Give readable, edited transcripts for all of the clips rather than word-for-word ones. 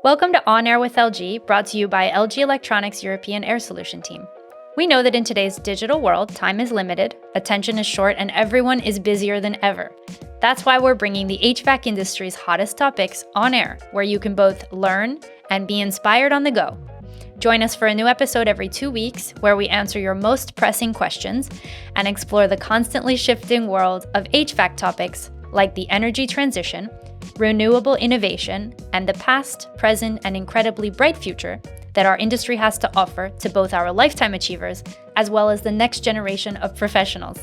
Welcome to On Air with LG, brought to you by LG Electronics European Air Solution Team. We know that in today's digital world, time is limited, attention is short, and everyone is busier than ever. That's why we're bringing the HVAC industry's hottest topics on air, where you can both learn and be inspired on the go. Join us for a new episode every 2 weeks, where we answer your most pressing questions and explore the constantly shifting world of HVAC topics like the energy transition, renewable innovation, and the past, present, and incredibly bright future that our industry has to offer to both our lifetime achievers as well as the next generation of professionals.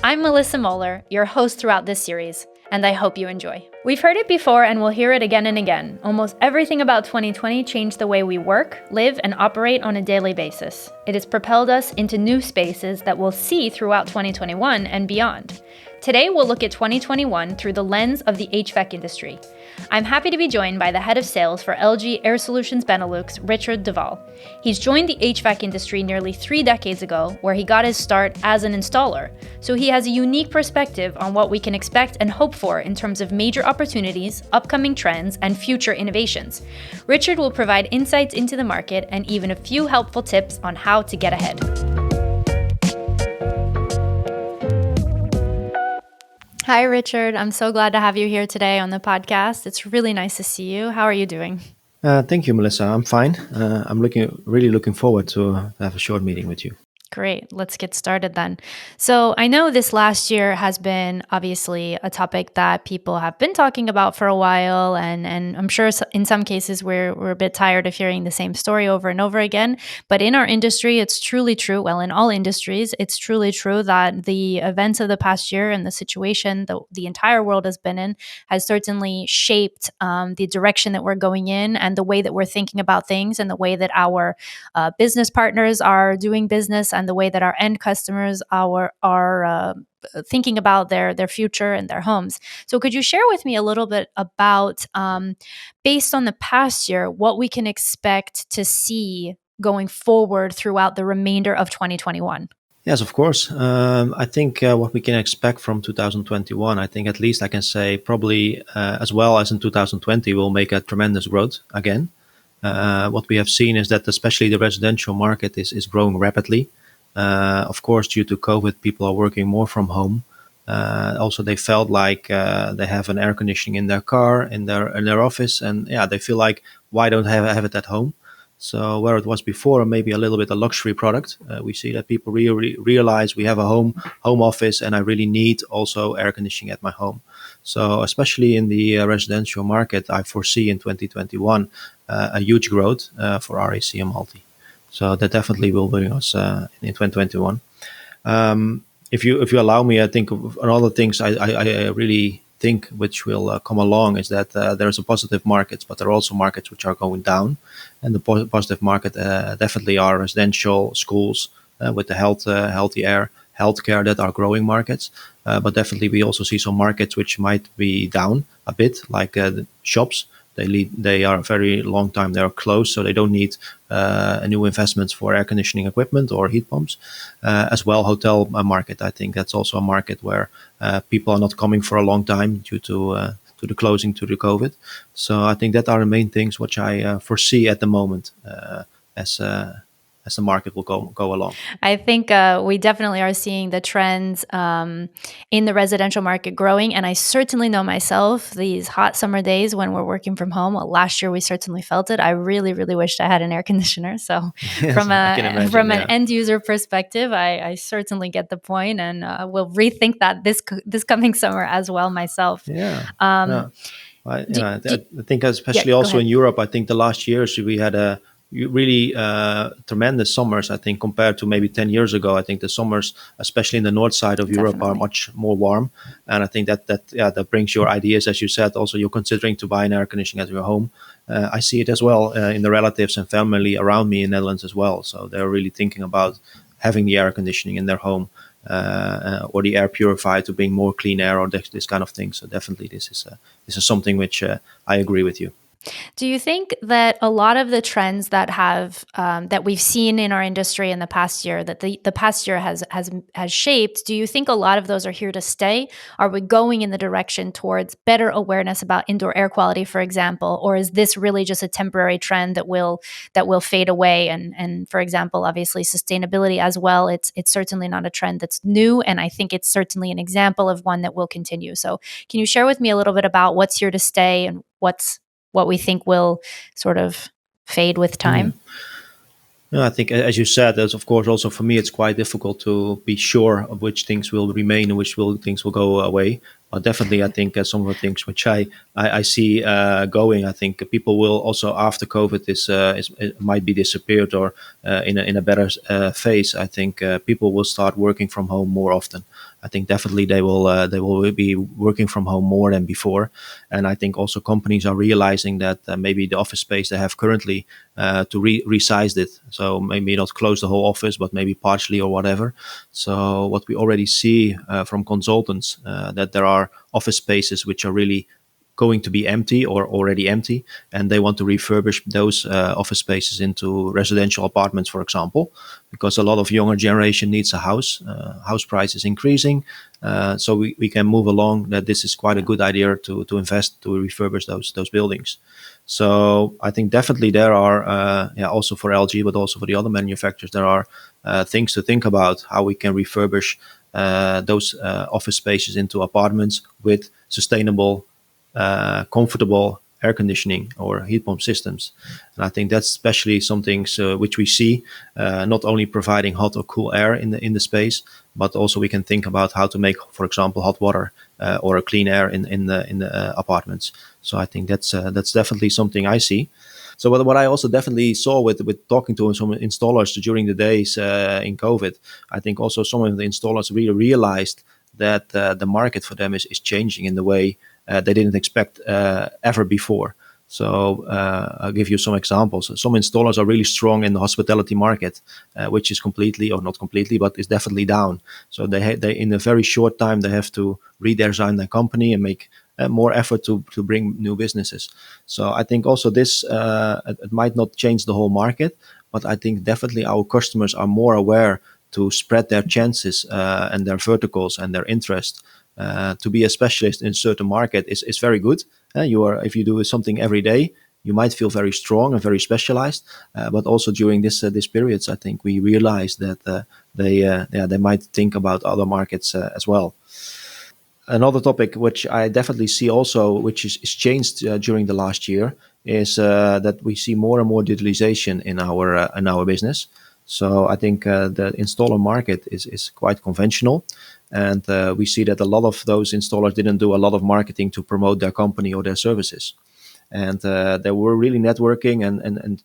I'm Melissa Moeller, your host throughout this series, and I hope you enjoy. We've heard it before and we'll hear it again and again. Almost everything about 2020 changed the way we work, live, and operate on a daily basis. It has propelled us into new spaces that we'll see throughout 2021 and beyond. Today, we'll look at 2021 through the lens of the HVAC industry. I'm happy to be joined by the head of sales for LG Air Solutions Benelux, Richard de Waal. He's joined the HVAC industry nearly 3 decades ago, where he got his start as an installer. So he has a unique perspective on what we can expect and hope for in terms of major opportunities, upcoming trends, and future innovations. Richard will provide insights into the market and even a few helpful tips on how to get ahead. Hi, Richard. I'm so glad to have you here today on the podcast. It's really nice to see you. How are you doing? Thank you, Melissa. I'm fine. I'm really looking forward to have a short meeting with you. Great. Let's get started then. So I know this last year has been obviously a topic that people have been talking about for a while, and I'm sure in some cases we're a bit tired of hearing the same story over and over again. But in our industry, it's truly true. Well, in all industries, it's truly true that the events of the past year and the situation that the entire world has been in has certainly shaped the direction that we're going in and the way that we're thinking about things and the way that our business partners are doing business and the way that our end customers are thinking about their future and their homes. So could you share with me a little bit about, based on the past year, what we can expect to see going forward throughout the remainder of 2021? Yes, of course. I think what we can expect from 2021, I think at least I can say probably as well as in 2020, will make a tremendous growth again. What we have seen is that especially the residential market is growing rapidly. Of course, due to COVID, people are working more from home. Also, they felt like they have an air conditioning in their car, in their office, and they feel like, why don't I have it at home? So where it was before maybe a little bit a luxury product, we see that people really realize we have a home office, and I really need also air conditioning at my home. So especially in the residential market, I foresee in 2021 a huge growth for RAC and Multi. So that definitely will bring us in 2021. If you allow me, I think another things I really think which will come along is that there's a positive markets, but there are also markets which are going down. And the positive market definitely are residential, schools with the healthy air, healthcare that are growing markets. But definitely we also see some markets which might be down a bit, like the shops. They are a very long time they are closed, so they don't need new investments for air conditioning equipment or heat pumps. As well, hotel market. I think that's also a market where people are not coming for a long time due to the closing to the COVID. So I think that are the main things which I foresee at the moment as the market will go along. I think we definitely are seeing the trends in the residential market growing. And I certainly know myself, these hot summer days when we're working from home, well, last year we certainly felt it. I really, really wished I had an air conditioner. So Yes, from an end user perspective, I certainly get the point, and will rethink that this coming summer as well myself. Yeah. I think especially also in Europe, I think the last years we had a really tremendous summers. I think compared to maybe 10 years ago, I think the summers, especially in the north side of Europe, are much more warm. And I think that brings your ideas, as you said. Also, you're considering to buy an air conditioning at your home. I see it as well in the relatives and family around me in Netherlands as well. So they're really thinking about having the air conditioning in their home or the air purifier to bring more clean air or this kind of thing. So definitely this is something which I agree with you. Do you think that a lot of the trends that have that we've seen in our industry in the past year, that the past year has shaped, do you think a lot of those are here to stay? Are we going in the direction towards better awareness about indoor air quality, for example, or is this really just a temporary trend that will fade away? And for example, obviously sustainability as well. It's certainly not a trend that's new, and I think it's certainly an example of one that will continue. So, can you share with me a little bit about what's here to stay and what we think will sort of fade with Yeah. time? No, I think, as you said, as of course, also for me, it's quite difficult to be sure of which things will remain and things will go away. But definitely, I think some of the things which I see going, I think people will also after COVID it might be disappeared or in a better phase. I think people will start working from home more often. I think definitely they will be working from home more than before, and I think also companies are realizing that maybe the office space they have currently to resize it. So maybe not close the whole office, but maybe partially or whatever. So what we already see from consultants that there are office spaces which are really going to be empty or already empty, and they want to refurbish those office spaces into residential apartments, for example, because a lot of younger generation needs a house. House price is increasing, so we can move along that this is quite a good idea to invest to refurbish those buildings. So I think definitely there are, also for LG, but also for the other manufacturers, there are things to think about how we can refurbish those office spaces into apartments with sustainable, comfortable air conditioning or heat pump systems. And I think that's especially something which we see, not only providing hot or cool air in the space, but also we can think about how to make, for example, hot water or a clean air in the apartments. So I think that's definitely something I see. So what I also definitely saw with talking to some installers during the days in COVID, I think also some of the installers really realized that the market for them is changing in the way they didn't expect ever before. So I'll give you some examples. Some installers are really strong in the hospitality market, which is completely, or not completely, but is definitely down. So they in a very short time they have to redesign their company and make more effort to bring new businesses. So I think also this it might not change the whole market, but I think definitely our customers are more aware to spread their chances and their verticals and their interest. To be a specialist in a certain market is very good. If you do something every day, you might feel very strong and very specialized. But also during this periods, I think we realize that they might think about other markets as well. Another topic which I definitely see also, which is changed during the last year, is that we see more and more digitalization in our business. So I think the installer market is quite conventional, and we see that a lot of those installers didn't do a lot of marketing to promote their company or their services, and they were really networking and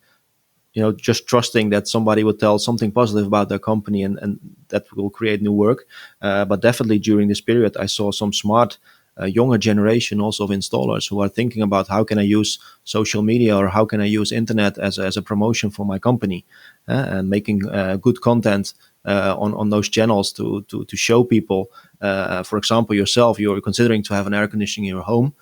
just trusting that somebody would tell something positive about their company and that will create new work. But definitely during this period, I saw some smart younger generation also of installers who are thinking about how can I use social media or how can I use internet as a promotion for my company, and making good content on those channels to show people. For example, yourself, you're considering to have an air conditioning in your home.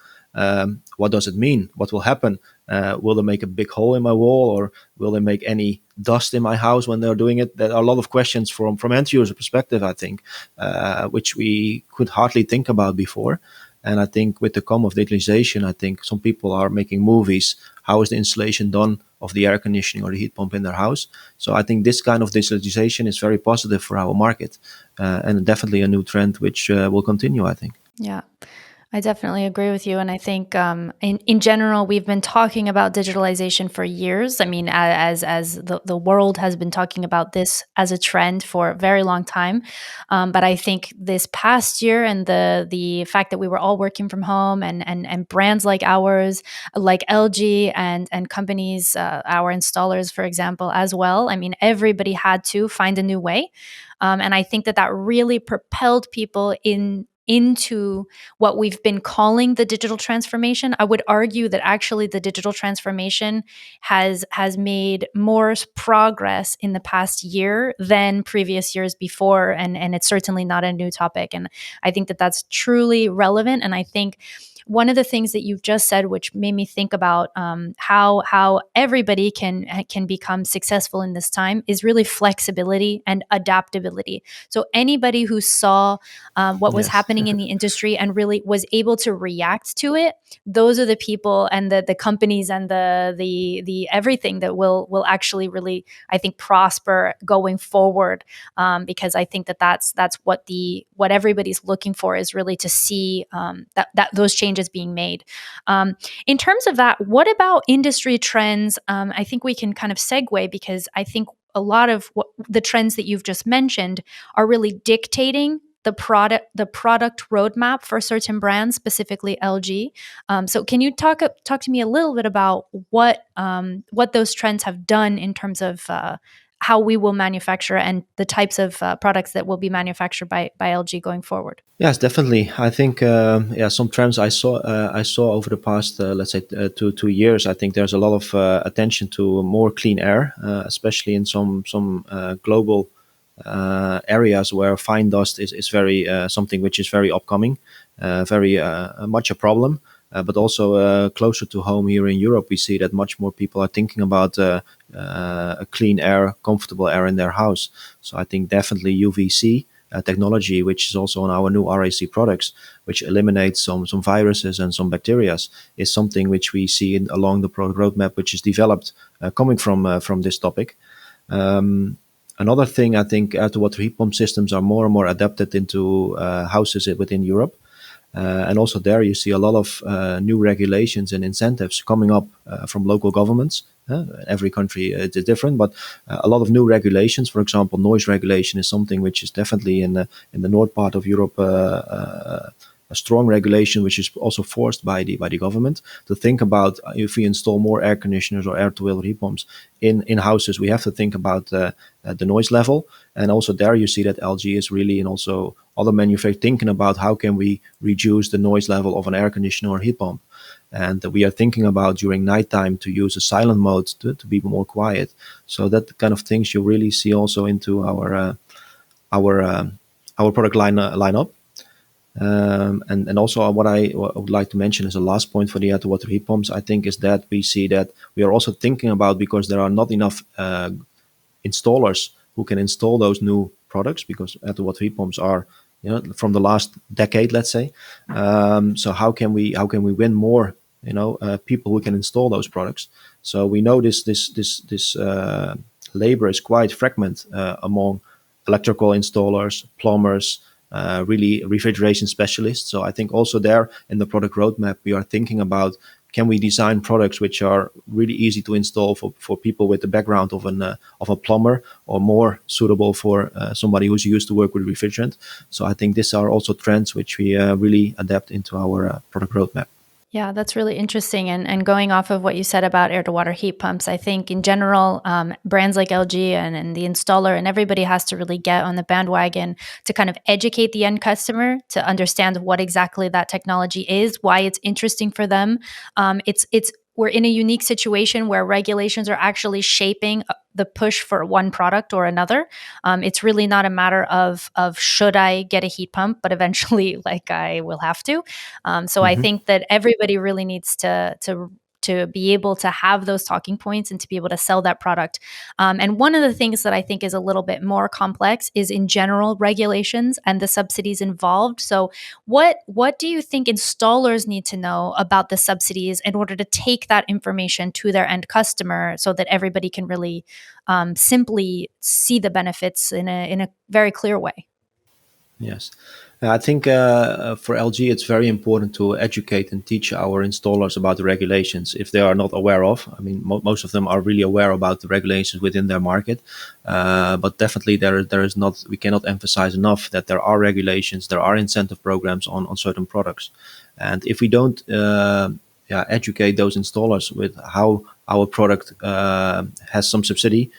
What does it mean? What will happen? Will they make a big hole in my wall, or will they make any dust in my house when they're doing it? There are a lot of questions from end user perspective, I think, which we could hardly think about before. And I think with the come of digitalization, I think some people are making movies. How is the installation done of the air conditioning or the heat pump in their house? So I think this kind of digitalization is very positive for our market, and definitely a new trend which will continue, I think. Yeah. I definitely agree with you. And I think in general, we've been talking about digitalization for years. I mean, as the world has been talking about this as a trend for a very long time. But I think this past year and the fact that we were all working from home and brands like ours, like LG and companies, our installers, for example, as well. I mean, everybody had to find a new way. And I think that really propelled people into what we've been calling the digital transformation. I would argue that actually the digital transformation has made more progress in the past year than previous years before, and it's certainly not a new topic. And I think that that's truly relevant. And I think one of the things that you've just said, which made me think about how everybody can become successful in this time, is really flexibility and adaptability. So anybody who saw what was Yes. happening in the industry and really was able to react to it, those are the people and the companies and the everything that will actually really, I think, prosper going forward. Because I think that's what everybody's looking for, is really to see that those changes being made. In terms of that, what about industry trends? I think we can kind of segue, because I think a lot of the trends that you've just mentioned are really dictating the product roadmap for certain brands, specifically LG. So can you talk to me a little bit about what those trends have done in terms of how we will manufacture and the types of products that will be manufactured by LG going forward? Yes, definitely. I think some trends I saw over the past let's say 2 years. I think there's a lot of attention to more clean air, especially in some global areas where fine dust is very something which is very upcoming, very much a problem. But also closer to home here in Europe, we see that much more people are thinking about a clean air, comfortable air in their house. So I think definitely UVC technology, which is also on our new RAC products, which eliminates some viruses and some bacteria, is something which we see along the product roadmap, which is developed coming from this topic. Another thing, I think air to water heat pump systems are more and more adapted into houses within Europe. And also there you see a lot of new regulations and incentives coming up from local governments. Every country is different, but a lot of new regulations. For example, noise regulation is something which is definitely in the north part of Europe a strong regulation, which is also forced by the government to think about if we install more air conditioners or air to water heat pumps in houses, we have to think about the noise level. And also there you see that LG is really, and also other manufacturers, thinking about how can we reduce the noise level of an air conditioner or heat pump. And we are thinking about during nighttime to use a silent mode to be more quiet. So that kind of things you really see also into our product lineup. And also what I would like to mention as a last point for the air to water heat pumps, I think, is that we see that we are also thinking about, because there are not enough installers who can install those new products, because air to water heat pumps are from the last decade, let's say. So how can we win more people who can install those products? So we know this labor is quite fragmented among electrical installers, plumbers, really refrigeration specialists. So I think also there in the product roadmap, we are thinking about, can we design products which are really easy to install for people with the background of a plumber, or more suitable for somebody who's used to work with refrigerant. So I think these are also trends which we really adapt into our product roadmap. Yeah, that's really interesting. And going off of what you said about air to water heat pumps, I think in general, brands like LG and the installer and everybody has to really get on the bandwagon to kind of educate the end customer to understand what exactly that technology is, why it's interesting for them. We're in a unique situation where regulations are actually shaping the push for one product or another. It's really not a matter of should I get a heat pump, but eventually, like, I will have to. So I think that everybody really needs to be able to have those talking points and to be able to sell that product. And one of the things that I think is a little bit more complex is, in general, regulations and the subsidies involved. So what do you think installers need to know about the subsidies in order to take that information to their end customer, so that everybody can really simply see the benefits in a very clear way? Yes. I think for LG, it's very important to educate and teach our installers about the regulations if they are not aware of. I mean, most of them are really aware about the regulations within their market. But definitely there is not, we cannot emphasize enough that there are regulations, there are incentive programs on certain products. And if we don't educate those installers with how our product has some subsidy,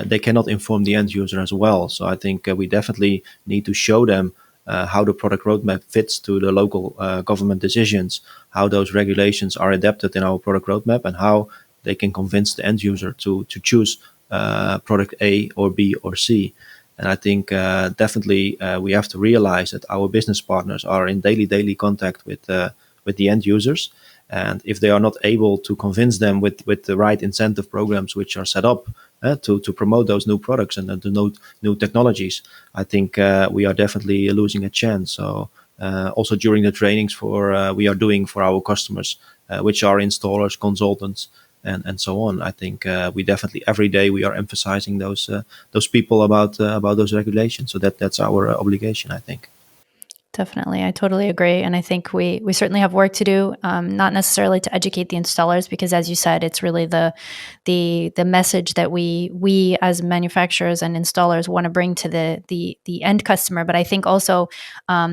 they cannot inform the end user as well. So I think we definitely need to show them how the product roadmap fits to the local government decisions, how those regulations are adapted in our product roadmap, and how they can convince the end user to choose product A or B or C. And I think definitely we have to realize that our business partners are in daily contact with with the end users. And if they are not able to convince them with the right incentive programs which are set up to promote those new products and the new technologies, I think we are definitely losing a chance. So also during the trainings we are doing for our customers, which are installers, consultants, and so on. I think we definitely every day we are emphasizing those people about those regulations. So that's our obligation, I think. Definitely. I totally agree. And I think we certainly have work to do, not necessarily to educate the installers, because as you said, it's really the message that we as manufacturers and installers want to bring to the end customer. But I think also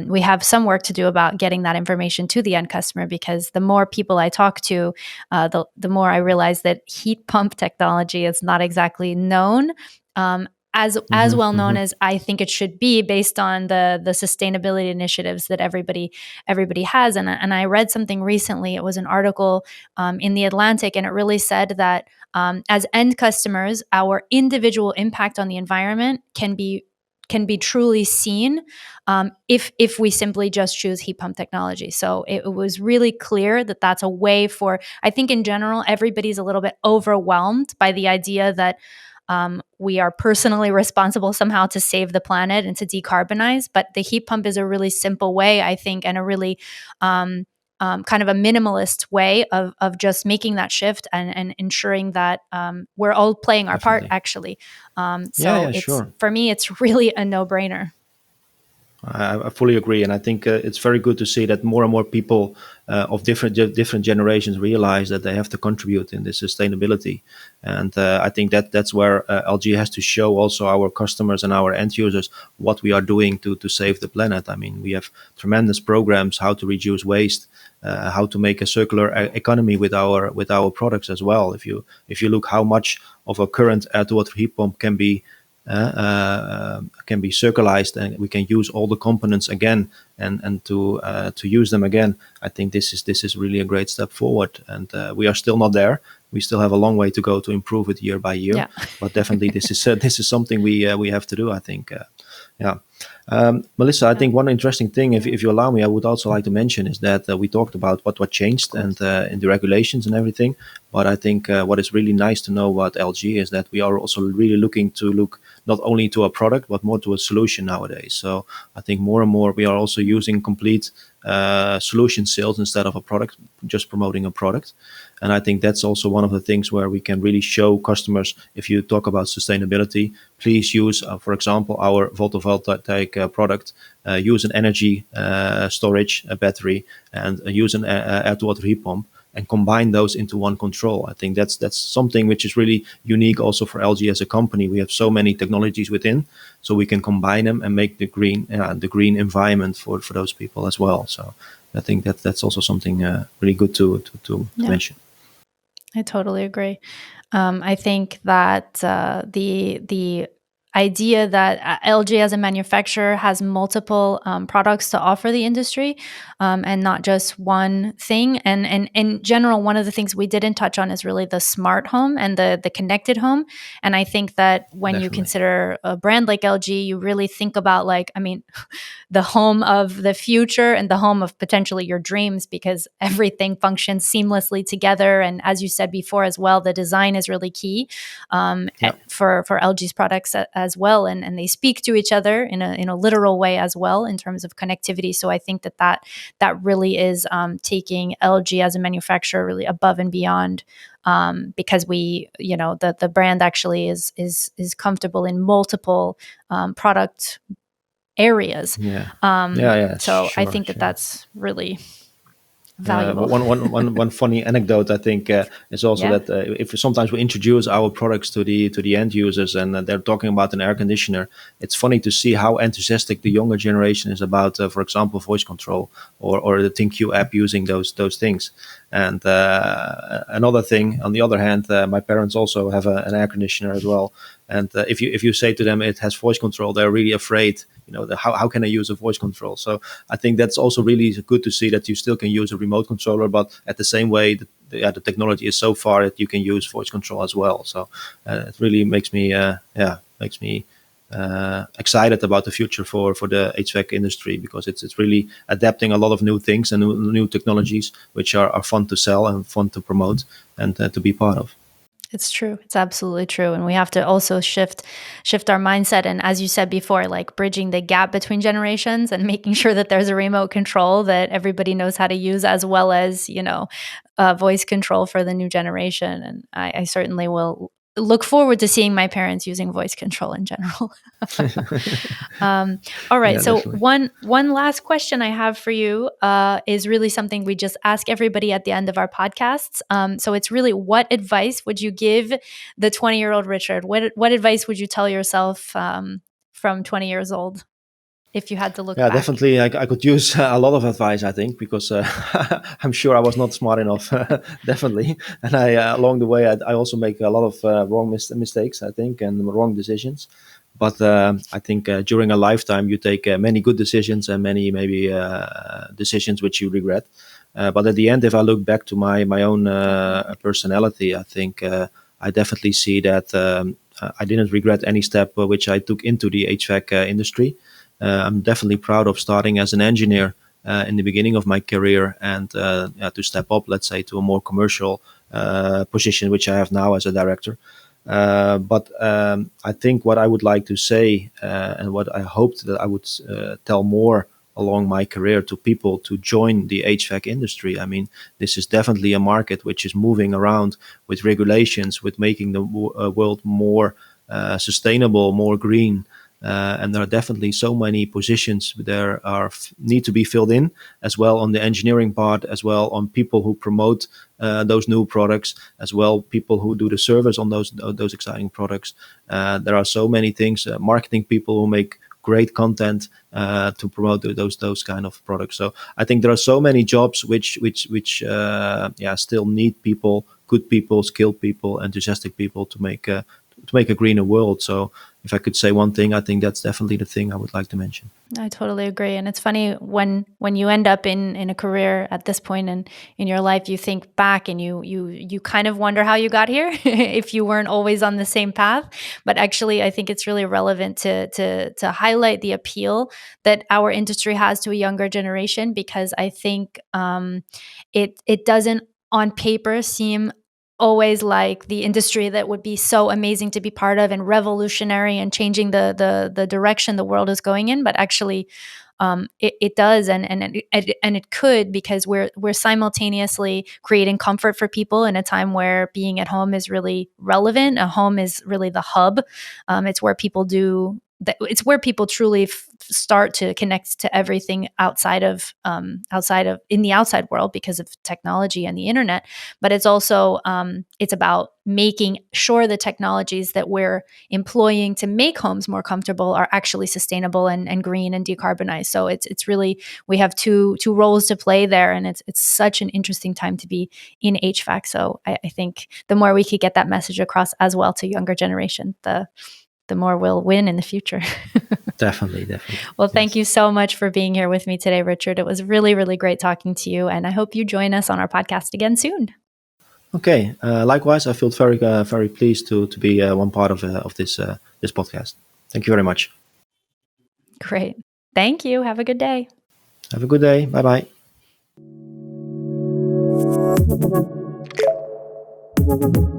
we have some work to do about getting that information to the end customer, because the more people I talk to, the more I realize that heat pump technology is not exactly known. As well known as I think it should be, based on the sustainability initiatives that everybody has. And I read something recently. It was an article in the Atlantic, and it really said that as end customers, our individual impact on the environment can be truly seen if we simply just choose heat pump technology. So it was really clear that that's a way for, I think in general, everybody's a little bit overwhelmed by the idea that we are personally responsible somehow to save the planet and to decarbonize. But the heat pump is a really simple way, I think, and a really kind of a minimalist way of just making that shift and ensuring that we're all playing our part, actually. So Sure. For me, it's really a no-brainer. I fully agree, and I think it's very good to see that more and more people of different generations realize that they have to contribute in this sustainability. And I think that's where LG has to show also our customers and our end users what we are doing to save the planet. I mean, we have tremendous programs how to reduce waste, how to make a circular economy with our products as well. If you look how much of a current air-to-water heat pump can be circularized, and we can use all the components again and to use them again. I think this is really a great step forward, and we are still not there. We still have a long way to go to improve it year by year. Yeah. But definitely this is something we have to do, I think. Melissa, I think one interesting thing, if you allow me, I would also like to mention is that we talked about what changed and in the regulations and everything. But I think what is really nice to know about LG is that we are also really looking not only to a product, but more to a solution nowadays. So I think more and more we are also using complete solution sales instead of a product, just promoting a product. And I think that's also one of the things where we can really show customers, if you talk about sustainability, please use, for example, our photovoltaic product, use an energy storage, a battery, and use an air-to-water heat pump, and combine those into one control. I think that's something which is really unique also for LG as a company. We have so many technologies within, so we can combine them and make the green environment for those people as well. So I think that's also something really good to mention. I totally agree. I think that the idea that LG as a manufacturer has multiple products to offer the industry, and not just one thing. And in general, one of the things we didn't touch on is really the smart home and the connected home. And I think that when Definitely. You consider a brand like LG, you really think about the home of the future and the home of potentially your dreams, because everything functions seamlessly together. And as you said before as well, the design is really key for LG's products as well, and they speak to each other in a literal way as well in terms of connectivity. So I think that really is taking LG as a manufacturer really above and beyond, because the brand actually is comfortable in multiple product areas. So I think that's really valuable. One funny anecdote, I think, is also that if sometimes we introduce our products to the end users and they're talking about an air conditioner, it's funny to see how enthusiastic the younger generation is about, for example, voice control or the ThinQ app, using those things. And another thing, on the other hand, my parents also have an air conditioner as well. And if you say to them it has voice control, they're really afraid. How can I use a voice control? So I think that's also really good to see that you still can use a remote controller, but at the same way, the technology is so far that you can use voice control as well. So it really makes me excited about the future for the HVAC industry, because it's really adapting a lot of new things and new technologies, which are fun to sell and fun to promote and to be part of. It's true. It's absolutely true. And we have to also shift our mindset. And as you said before, like bridging the gap between generations and making sure that there's a remote control that everybody knows how to use, as well as, voice control for the new generation. And I certainly will look forward to seeing my parents using voice control in general. All right. Yeah, So definitely. one last question I have for you is really something we just ask everybody at the end of our podcasts. So it's really, what advice would you give the 20-year-old Richard? What advice would you tell yourself from 20 years old if you had to look Yeah, back? definitely. I could use a lot of advice, I think, because I'm sure I was not smart enough, definitely. And along the way, I also make a lot of wrong mistakes, I think, and wrong decisions. But I think during a lifetime, you take many good decisions and many maybe decisions which you regret. But at the end, if I look back to my own personality, I think I definitely see that I didn't regret any step which I took into the HVAC industry. I'm definitely proud of starting as an engineer in the beginning of my career, and to step up, let's say, to a more commercial position, which I have now as a director. But I think what I would like to say, and what I hoped that I would tell more along my career to people to join the HVAC industry. I mean, this is definitely a market which is moving around with regulations, with making the world more sustainable, more green. And there are definitely so many positions there need to be filled in, as well on the engineering part, as well on people who promote those new products, as well people who do the service on those exciting products. There are so many things, marketing people who make great content to promote those kind of products. So I think there are so many jobs which still need people, good people, skilled people, enthusiastic people to make a greener world. So if I could say one thing, I think that's definitely the thing I would like to mention. I totally agree. And it's funny when you end up in a career at this point in your life, you think back and you kind of wonder how you got here if you weren't always on the same path. But actually, I think it's really relevant to highlight the appeal that our industry has to a younger generation, because I think it doesn't on paper seem always like the industry that would be so amazing to be part of and revolutionary and changing the direction the world is going in. But actually, it does, and it could, because we're simultaneously creating comfort for people in a time where being at home is really relevant. A home is really the hub. It's where people do. It's where people truly start to connect to everything outside of in the outside world because of technology and the internet. But it's also it's about making sure the technologies that we're employing to make homes more comfortable are actually sustainable and green and decarbonized. So it's really, we have two roles to play there, and it's such an interesting time to be in HVAC. So I think the more we could get that message across as well to younger generation, the more we'll win in the future. Definitely. Well, thank you so much for being here with me today, Richard. It was really, really great talking to you, and I hope you join us on our podcast again soon. Okay. Likewise, I feel very pleased to be one part of this podcast. Thank you very much. Great. Thank you. Have a good day. Have a good day. Bye bye.